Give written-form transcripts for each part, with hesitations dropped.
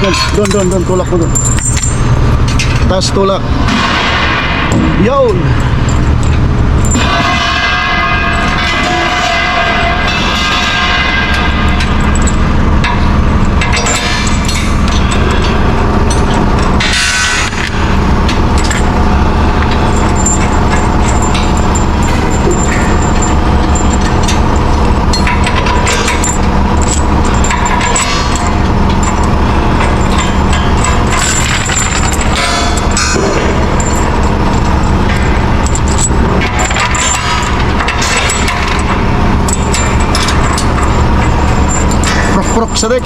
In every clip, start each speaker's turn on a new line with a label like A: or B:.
A: Doon, tulak mo doon. Taas tulak. Yun. Prok sadik.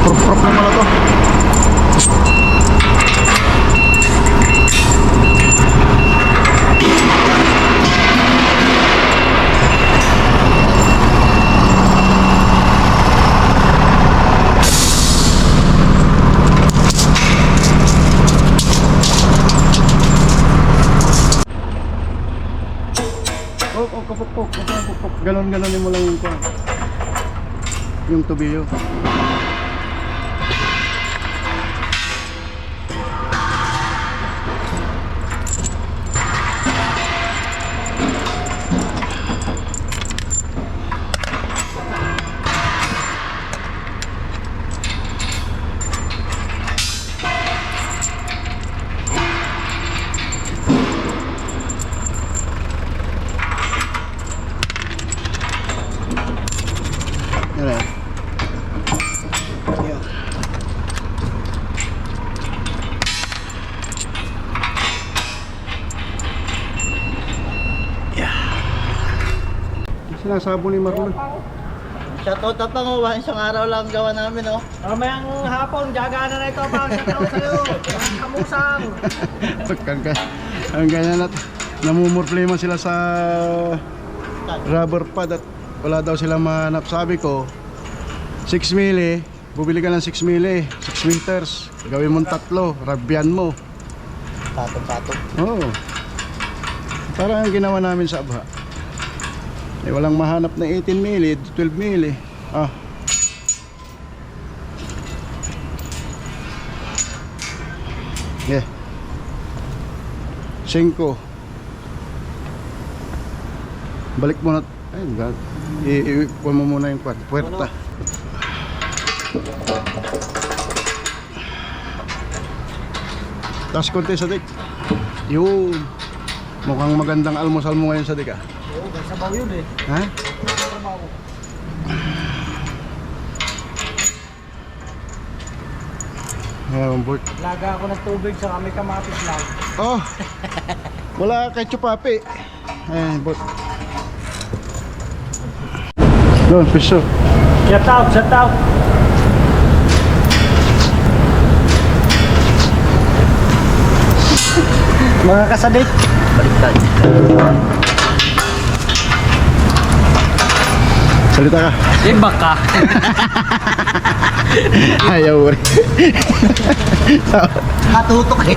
A: Prok naman na to. Kapok. Ganon mo lang yung tubiyo. Sinasabo ni Marlon.
B: Shoutout na panguha, isang araw lang gawa namin, oh.
C: Mamayang hapon, gagana na ito pa. Shoutout sa'yo. Kamusang.
A: Ang ganyan at namumurplema sila sa rubber pad at wala daw silang mahanap. Sabi ko 6 mili, bubili ka ng 6 mili, 6 meters, gawin mong 3, rabyan mo.
B: Patong.
A: Oo. Parang ang ginawa namin sa Abha. Eh, walang mahanap na 18 mili, 12 mili. Yeah. 5. Balik mo na. Ay, God. Iwan mo muna yung puwerta. Tapos konti sadik. Yun. Mukhang magandang almusal mo ngayon sadik, ah.
C: Oo, sabaw yun eh.
A: Ha?
C: Sabaw.
A: Ayan, Bert.
C: Laga ako ng tubig sa kami kamatis lang.
A: Oh, wala kay Chupapi. Ayan, Bert. Doon, piso.
C: Shut out. Mga kasadik.
B: Baliktad.
A: Salita ka.
C: Iba ka.
A: Ayaw rin.
B: Katutok eh.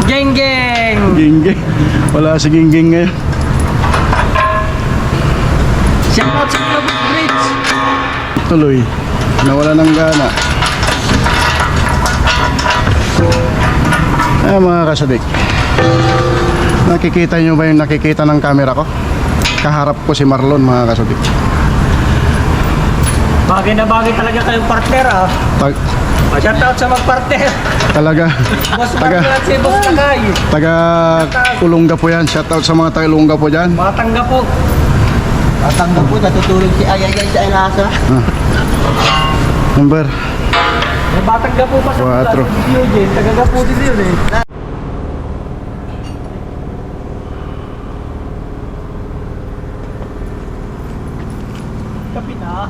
C: Geng.
A: Gingging. Wala si Gingging ngayon.
C: Shoutout sa mga bridge.
A: Tuloy. Nawala ng gana. Mga kasadik, nakikita nyo ba yung nakikita ng camera ko? Kaharap ko si Marlon, mga kasadik.
C: Bagay na bagay talaga kayong partner, ah. Shoutout sa mag-partner.
A: Talaga.
C: Boss Marlon at si Boss Takay.
A: Taga Kulungga po yan. Shoutout sa mga taga Kulungga po dyan.
C: Matangga po.
B: Tatanggal po, natutulog si Ayay sa Elasa.
A: Number
C: May batangga po pa sa
A: 4.
C: Tagaga po din yun eh. Kapit ah.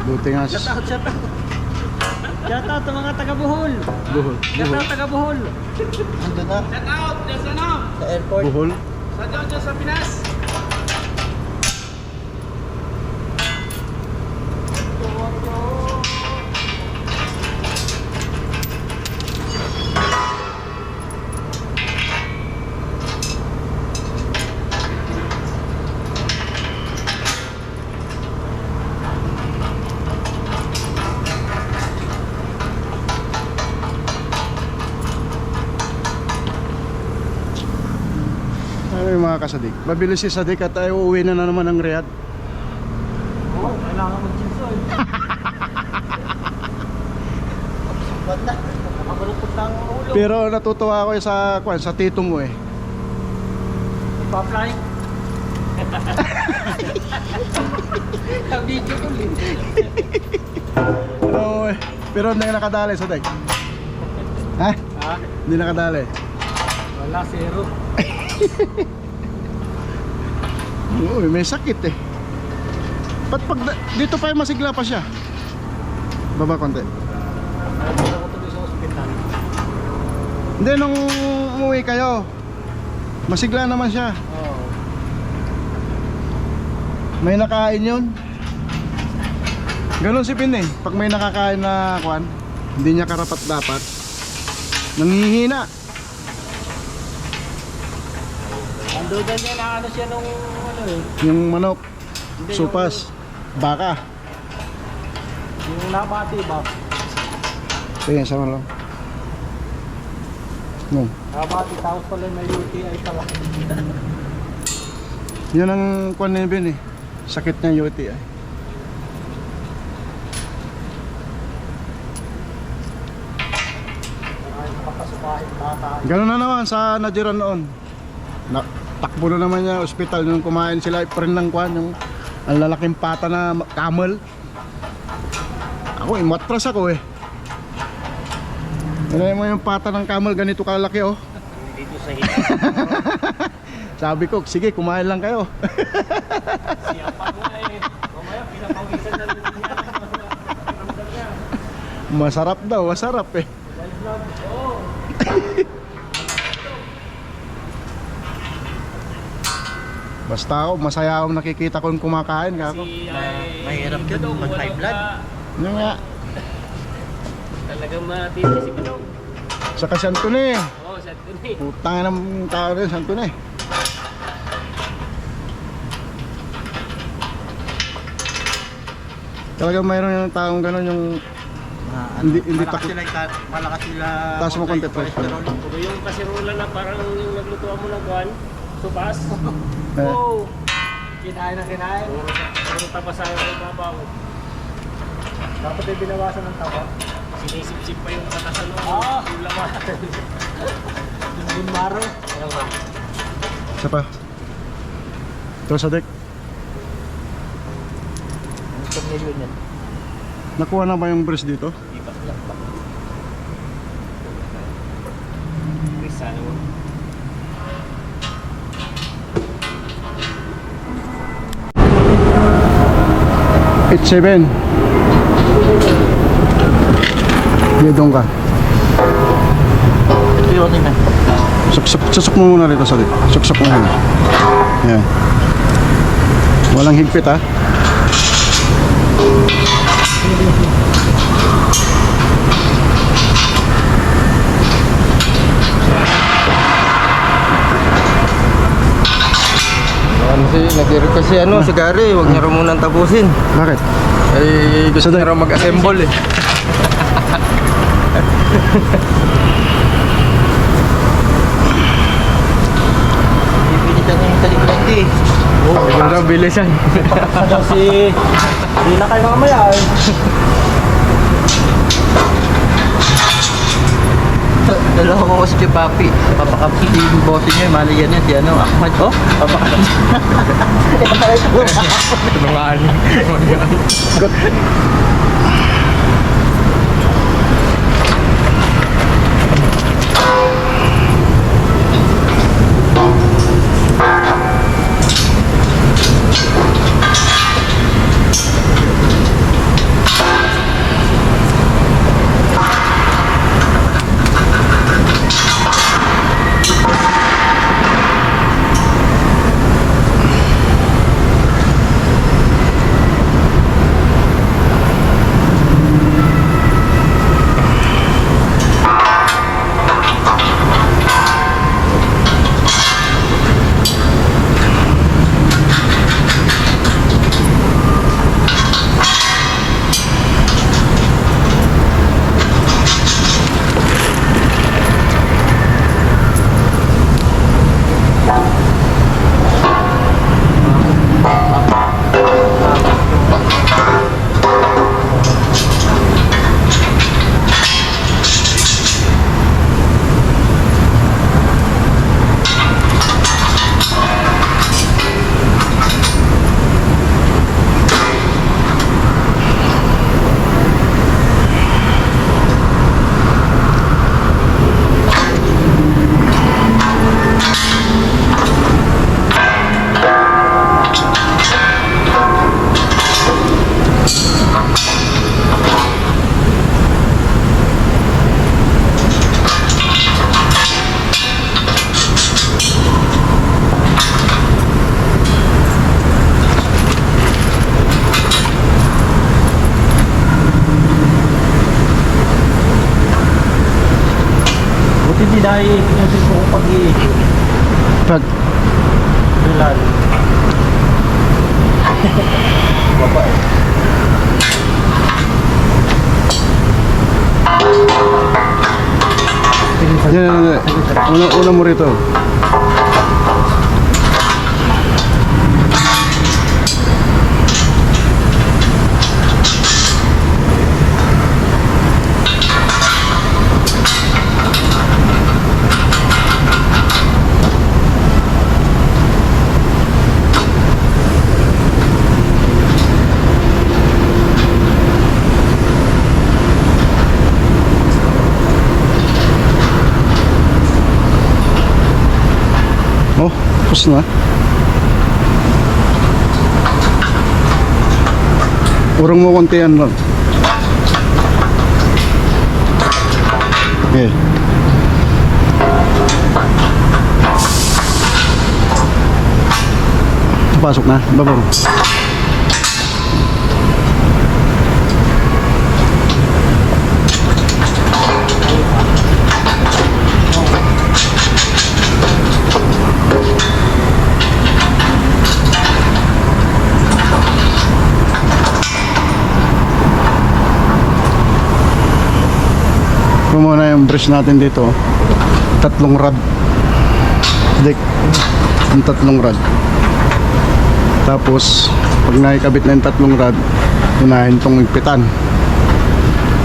A: Buti nga.
C: Shoutout sa mga taga-Bohol.
A: Buhol.
C: Shoutout taga-Bohol.
B: Nandun na.
C: Shoutout dyan sa ano?
B: Sa airport.
A: Buhol.
C: Shoutout dyan sa Pinas.
A: mga kasadik. Mabilis si Sadik at ay uuwi na naman ng Riyadh.
C: Oo, kailangan mag-chinso eh.
B: Ba't na?
C: Nakabalukot na ang ulo.
A: Pero natutuwa ako sa tito mo eh.
C: Pa-fly. Ang video ko din.
A: Oo, pero hindi nakadali Sadik. Ha?
C: Ha?
A: Hindi nakadali.
C: Wala, zero.
A: Oo, may sakit eh. Dito pa masigla pa siya. Baba konti.
C: Ayaw ko tuloy sa ospital.
A: Hindi, nung umuwi kayo, masigla naman siya.
C: Oo.
A: May nakain yun. Ganon si Pin eh. Pag may nakakain na kwan, hindi niya karapat dapat, nanghihina.
C: Ando dyan yan, ano siya nung ano eh.
A: Yung manok,
C: Hindi,
A: supas, baka.
C: Yung nabati ba?
A: Tingnan sa malo. No.
C: Nabati, tapos pala may UTI pala.
A: Yun ang kwan ni Pin eh. Sakit niya UTI.
C: Ay, papasukahin bata.
A: Ganon na naman sa Najira noon. Takbo na naman niya ospital nung kumain sila rin ng kwan, yung ang lalaking pata na camel. Ako, imatras ako eh. Ano mo yung pata ng camel, ganito kalaki oh.
C: Dito sa hita.
A: Sabi ko, sige, kumain lang kayo.
C: Siya pa nga eh. Mamaya, pinapawisan na rin niya. Ramdam niya.
A: Masarap daw, masarap eh.
C: Live vlog, oo.
A: Basta ako, masaya akong nakikita kong kumakain kako.
B: Mahirap yun, mag-high blood.
A: Yun nga,
C: Talagang matindi si Pinong.
A: sa Santo na eh.
C: Oo, sa Tuni.
A: Putang ng tao rin, Santo na eh. Talagang mayroon yung taong gano'n yung Hindi
B: malakas
A: takot.
B: sila, malakas sila.
A: Taas mo konti,
B: cholesterol.
C: Puro yung kasirola na parang yung naglutuan mo ng buwan. Supas.
A: Eh.
C: Oo. Kinain na kinain. Puro tapas sa babaw. Dapat ay binawasan ng taba. Sinisip-sip pa yung katasan mo. Yung laman. Yung bunmaro. Ano ba?
A: isa pa. Ito sa deck.
B: Ang milyon yan.
A: Nakuha na ba yung breast dito?
C: Chris, ano mo?
A: It's 7. Hindi, doon ka.
B: Ito yun na.
A: Susok mo muna rito sa deck. Susok mo muna. Yan. Walang higpit ha.
B: Nag-request si ano, si Gary, huwag niya raw munang tapusin.
A: Bakit?
B: Ay, gusto niya raw mag-assemble eh. Pipilitan niya yung talikod eh.
C: Ano bilisan? Daw si... Hindi na kayo mamaya eh.
B: Dalawa ko kasi kay Papi. Papakapit yung bote niya, mali yan yun. Si ano, Ahmad. Oh, papakapit.
C: Tulungan. dahil kasi ko pag-iikot.
A: Pag,
C: Lalo. Baba eh.
A: yan. Una mo rito. Oh, tapos na. Urong mo konti yan lang. Okay. Pasok na, baba mo. Ito muna yung bridge natin dito. 3 rod. Dek. Yung 3 rod. Tapos, pag nakikabit na yung 3 rod, unahin itong igpitan.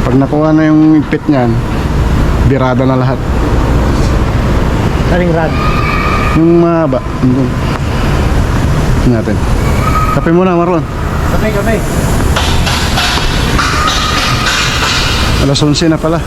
A: Pag nakuha na yung igpit niyan, birada na lahat.
C: Kaling rad.
A: Yung mahaba. Yung natin. Kape muna, Marlon.
C: Kamay.
A: Alas 11 na pala.